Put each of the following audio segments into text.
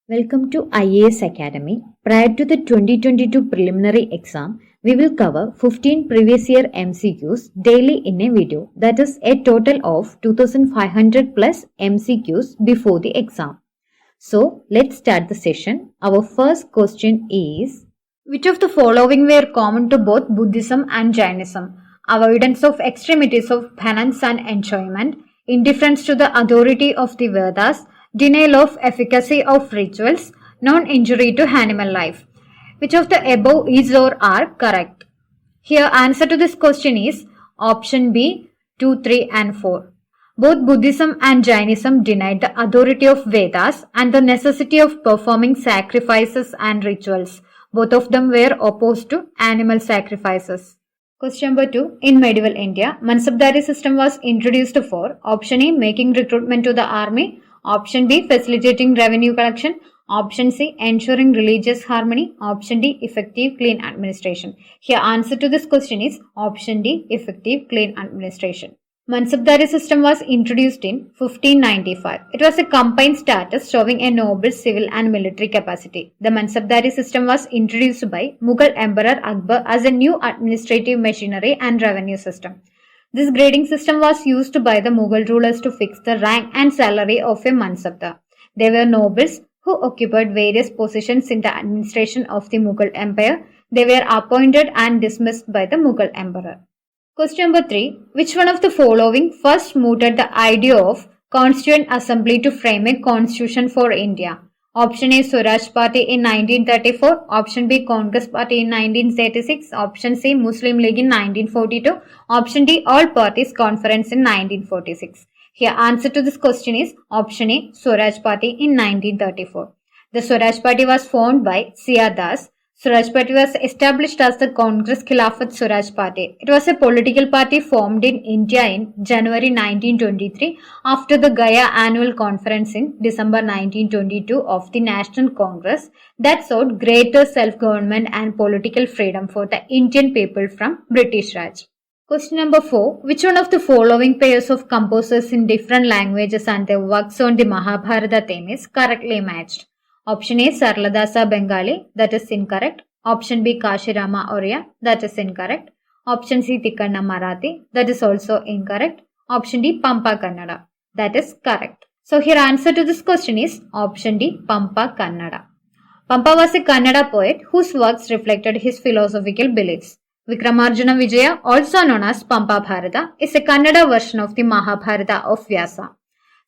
Welcome to IAS Academy. Prior to the 2022 preliminary exam, we will cover 15 previous year MCQs daily in a video. That is a total of 2500 plus MCQs before the exam. So let's start the session. Our first question is, which of the following were common to both Buddhism and Jainism? Avoidance of extremities of penance and enjoyment, indifference to the authority of the Vedas, denial of efficacy of rituals, non-injury to animal life. Which of the above is or are correct? Here answer to this question is option B, 2, 3 and 4. Both Buddhism and Jainism denied the authority of Vedas and the necessity of performing sacrifices and rituals. Both of them were opposed to animal sacrifices. Question number 2. In medieval India, Mansabdari system was introduced for option A, making recruitment to the army, option B, facilitating revenue collection, option C, ensuring religious harmony, option D, effective clean administration. Here answer to this question is option D, effective clean administration. Mansabdari system was introduced in 1595. It was a combined status showing a noble civil and military capacity. The Mansabdari system was introduced by Mughal Emperor Akbar as a new administrative machinery and revenue system. This grading system was used by the Mughal rulers to fix the rank and salary of a Mansabdar. They were nobles who occupied various positions in the administration of the Mughal Empire. They were appointed and dismissed by the Mughal Emperor. Question number 3. Which one of the following first mooted the idea of Constituent Assembly to frame a constitution for India? Option A, Swaraj Party in 1934, option B, Congress Party in 1936, option C, Muslim League in 1942, option D, All Parties Conference in 1946. Here answer to this question is option A, Swaraj Party in 1934. The Swaraj Party was formed by C.R. Das. Swaraj Party was established as the Congress Khilafat Swaraj Party. It was a political party formed in India in January 1923 after the Gaya Annual Conference in December 1922 of the National Congress that sought greater self-government and political freedom for the Indian people from British Raj. Question number 4. Which one of the following pairs of composers in different languages and their works on the Mahabharata theme is correctly matched? Option A, Sarladasa Bengali, that is incorrect. Option B, Kashirama Oriya, that is incorrect. Option C, Tikkanna Marathi, that is also incorrect. Option D, Pampa Kannada, that is correct. So here answer to this question is option D, Pampa Kannada. Pampa was a Kannada poet whose works reflected his philosophical beliefs. Vikramarjuna Vijaya, also known as Pampa Bharata, is a Kannada version of the Mahabharata of Vyasa.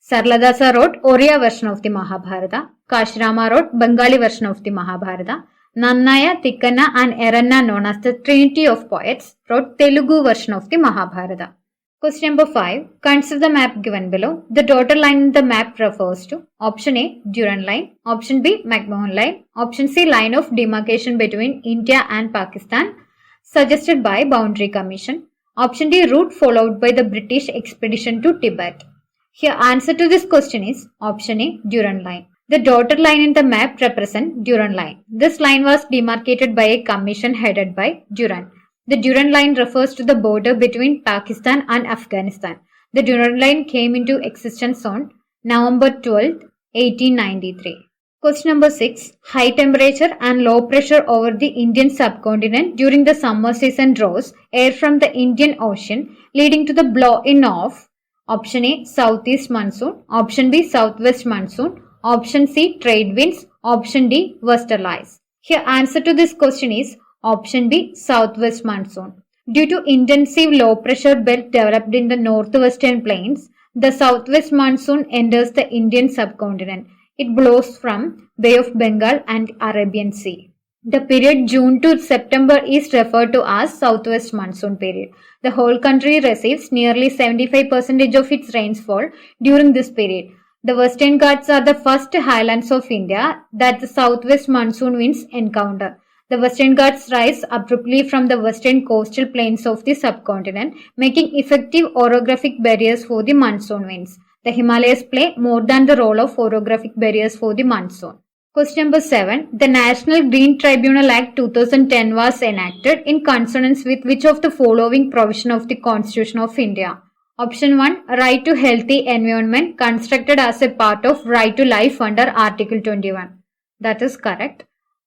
Sarladasa wrote Oriya version of the Mahabharata. Kashirama wrote Bengali version of the Mahabharata. Nannaya, Tikkanna and Eranna, known as the Trinity of Poets, wrote Telugu version of the Mahabharata. Question number 5. Consider the map given below. The dotted line in the map refers to option A, Durand line, option B, McMahon line, option C, line of demarcation between India and Pakistan, suggested by Boundary Commission, option D, route followed by the British expedition to Tibet. Here answer to this question is option A, Durand line. The dotted line in the map represents Durand line. This line was demarcated by a commission headed by Durand. The Durand line refers to the border between Pakistan and Afghanistan. The Durand line came into existence on November 12, 1893. Question number 6. High temperature and low pressure over the Indian subcontinent during the summer season draws air from the Indian Ocean, leading to the blow-in of option A, southeast monsoon, option B, southwest monsoon, option C, trade winds, option D, westerlies. Here answer to this question is option B, southwest monsoon. Due to intensive low pressure belt developed in the northwestern plains, the southwest monsoon enters the Indian subcontinent. It blows from Bay of Bengal and Arabian Sea. The period June to September is referred to as southwest monsoon period. The whole country receives nearly 75% of its rainfall during this period. The Western Ghats are the first highlands of India that the southwest monsoon winds encounter. The Western Ghats rise abruptly from the western coastal plains of the subcontinent, making effective orographic barriers for the monsoon winds. The Himalayas play more than the role of orographic barriers for the monsoon. Question number 7. The National Green Tribunal Act 2010 was enacted in consonance with which of the following provision of the Constitution of India? Option 1. Right to healthy environment constructed as a part of right to life under Article 21. That is correct.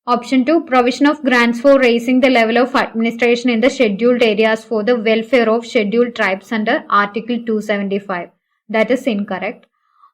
Option 2, provision of grants for raising the level of administration in the scheduled areas for the welfare of scheduled tribes under Article 275. That is incorrect.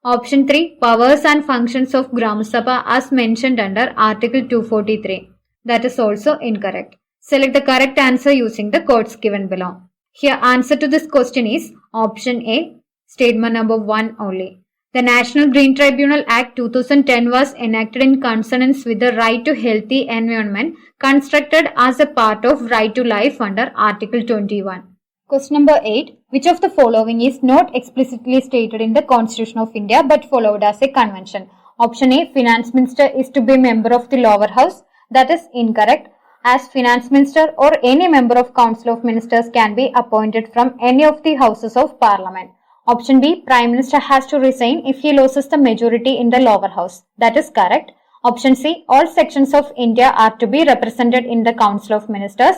Option 3, powers and functions of Gram Sabha as mentioned under Article 243. That is also incorrect. Select the correct answer using the codes given below. Here answer to this question is option A, statement number 1 only. The National Green Tribunal Act 2010 was enacted in consonance with the right to healthy environment constructed as a part of right to life under Article 21. Question number 8. Which of the following is not explicitly stated in the Constitution of India but followed as a convention? Option A. Finance Minister is to be a member of the lower house. That is incorrect, as Finance Minister or any member of Council of Ministers can be appointed from any of the houses of Parliament. Option B, Prime Minister has to resign if he loses the majority in the lower house. That is correct. Option C, all sections of India are to be represented in the Council of Ministers.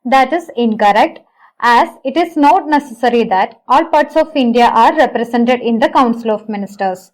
That is incorrect, as it is not necessary that all parts of India are represented in the Council of Ministers.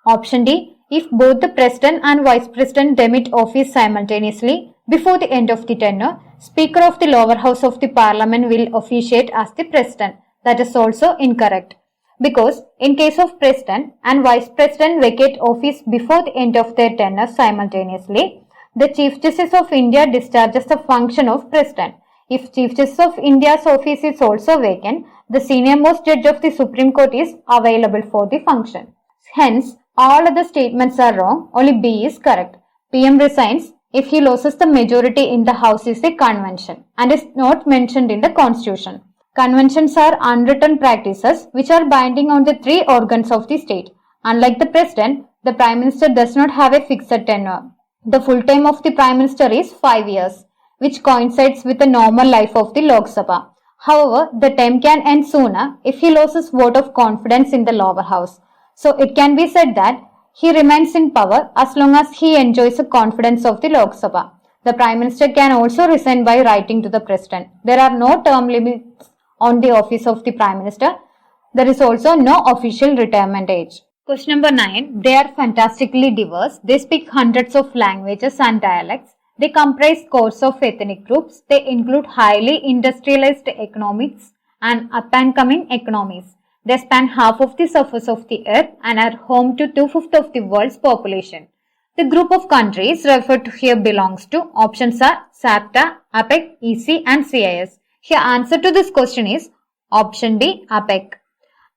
Option D, if both the President and Vice President demit office simultaneously before the end of the tenure, Speaker of the lower house of the Parliament will officiate as the President. That is also incorrect, because in case of President and Vice President vacate office before the end of their tenure simultaneously, the Chief Justice of India discharges the function of President. If Chief Justice of India's office is also vacant, the senior most judge of the Supreme Court is available for the function. Hence, all other statements are wrong, only B is correct. PM resigns if he loses the majority in the House is a convention and is not mentioned in the Constitution. Conventions are unwritten practices which are binding on the three organs of the state. Unlike the President, the Prime Minister does not have a fixed tenure. The full term of the Prime Minister is 5 years, which coincides with the normal life of the Lok Sabha. However, the term can end sooner if he loses vote of confidence in the lower house. So it can be said that he remains in power as long as he enjoys the confidence of the Lok Sabha. The Prime Minister can also resign by writing to the President. There are no term limits on the office of the Prime Minister. There is also no official retirement age. Question number 9. They are fantastically diverse. They speak hundreds of languages and dialects. They comprise scores of ethnic groups. They include highly industrialized economies and up-and-coming economies. They span half of the surface of the earth and are home to 2/5 of the world's population. The group of countries referred to here belongs to options are SAPTA, APEC, EC and CIS. Here answer to this question is option B, APEC.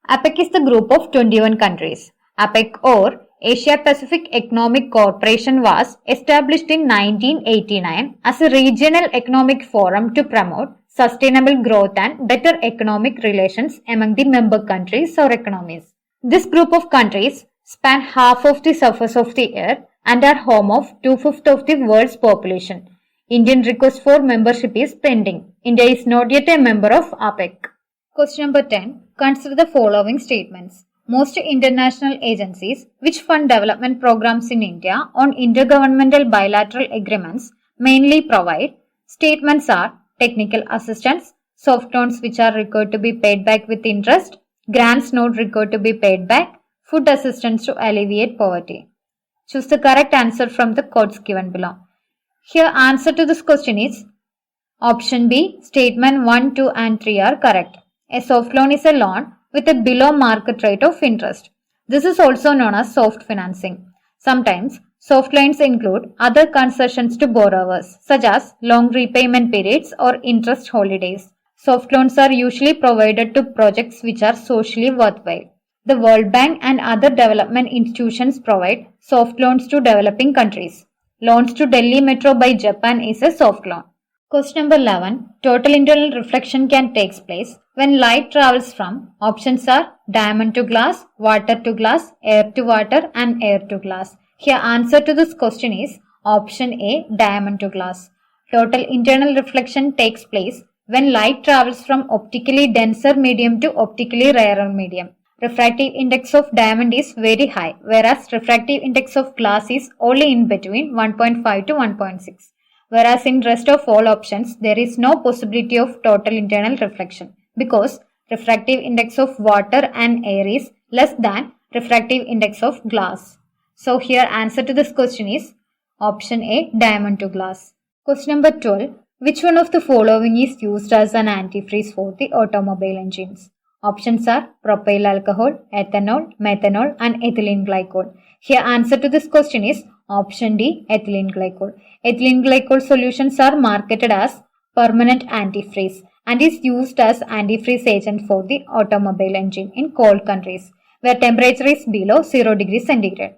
APEC is the group of 21 countries. APEC or Asia Pacific Economic Cooperation was established in 1989 as a regional economic forum to promote sustainable growth and better economic relations among the member countries or economies. This group of countries span half of the surface of the earth and are home of 2/5 of the world's population. Indian request for membership is pending. India is not yet a member of APEC. Question number 10. Consider the following statements. Most international agencies which fund development programs in India on intergovernmental bilateral agreements mainly provide statements are technical assistance, soft loans which are required to be paid back with interest, grants not required to be paid back, food assistance to alleviate poverty. Choose the correct answer from the codes given below. Here answer to this question is option B, statement 1, 2 and 3 are correct. A soft loan is a loan with a below market rate of interest. This is also known as soft financing. Sometimes soft loans include other concessions to borrowers such as long repayment periods or interest holidays. Soft loans are usually provided to projects which are socially worthwhile. The World Bank and other development institutions provide soft loans to developing countries. Loans to Delhi Metro by Japan is a soft loan. Question number 11. Total internal reflection can take place when light travels from options are diamond to glass, water to glass, air to water and air to glass. Here answer to this question is option A, diamond to glass. Total internal reflection takes place when light travels from optically denser medium to optically rarer medium. Refractive index of diamond is very high, whereas refractive index of glass is only in between 1.5 to 1.6. Whereas in rest of all options, there is no possibility of total internal reflection because refractive index of water and air is less than refractive index of glass. So here answer to this question is Option A, diamond to glass. Question number 12. Which one of the following is used as an antifreeze for the automobile engines? Options are propyl alcohol, ethanol, methanol and ethylene glycol. Here answer to this question is option D, ethylene glycol. Ethylene glycol solutions are marketed as permanent antifreeze and is used as antifreeze agent for the automobile engine in cold countries where temperature is below 0 degrees centigrade.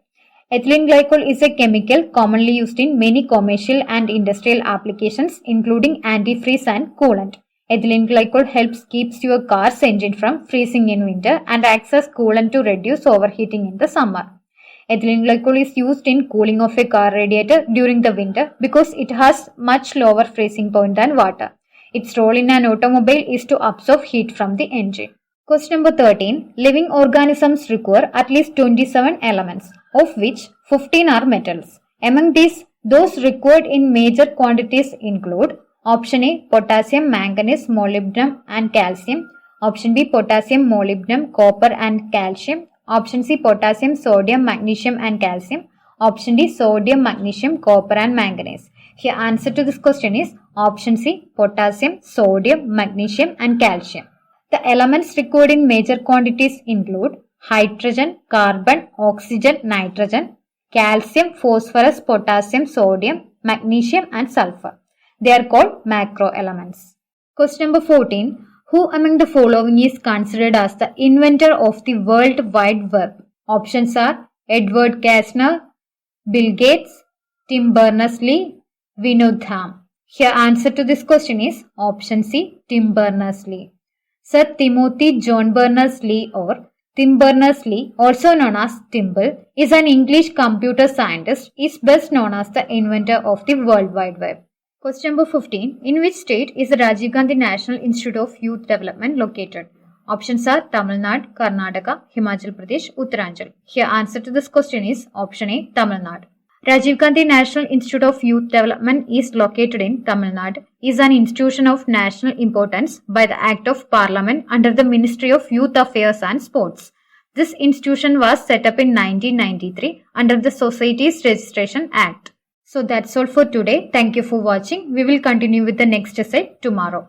Ethylene glycol is a chemical commonly used in many commercial and industrial applications including antifreeze and coolant. Ethylene glycol helps keeps your car's engine from freezing in winter and acts as coolant to reduce overheating in the summer. Ethylene glycol is used in cooling of a car radiator during the winter because it has much lower freezing point than water. Its role in an automobile is to absorb heat from the engine. Question number 13. Living organisms require at least 27 elements, of which 15 are metals. Among these, those required in major quantities include option A, potassium, manganese, molybdenum and calcium. Option B, potassium, molybdenum, copper and calcium. Option C, potassium, sodium, magnesium and calcium. Option D, sodium, magnesium, copper and manganese. Here answer to this question is option C, potassium, sodium, magnesium and calcium. The elements required in major quantities include hydrogen, carbon, oxygen, nitrogen, calcium, phosphorus, potassium, sodium, magnesium and sulfur. They are called macro elements. Question number 14. Who among the following is considered as the inventor of the World Wide Web? Options are Edward Kastner, Bill Gates, Tim Berners-Lee, Vinod Tham. Here answer to this question is option C, Tim Berners-Lee. Sir Timothy John Berners-Lee or Tim Berners-Lee, also known as Timble, is an English computer scientist, is best known as the inventor of the World Wide Web. Question number 15. In which state is the Rajiv Gandhi National Institute of Youth Development located? Options are Tamil Nadu, Karnataka, Himachal Pradesh, Uttaranchal. Here answer to this question is option A, Tamil Nadu. Rajiv Gandhi National Institute of Youth Development is located in Tamil Nadu, is an institution of national importance by the Act of Parliament under the Ministry of Youth Affairs and Sports. This institution was set up in 1993 under the Societies Registration Act. So that's all for today. Thank you for watching. We will continue with the next essay tomorrow.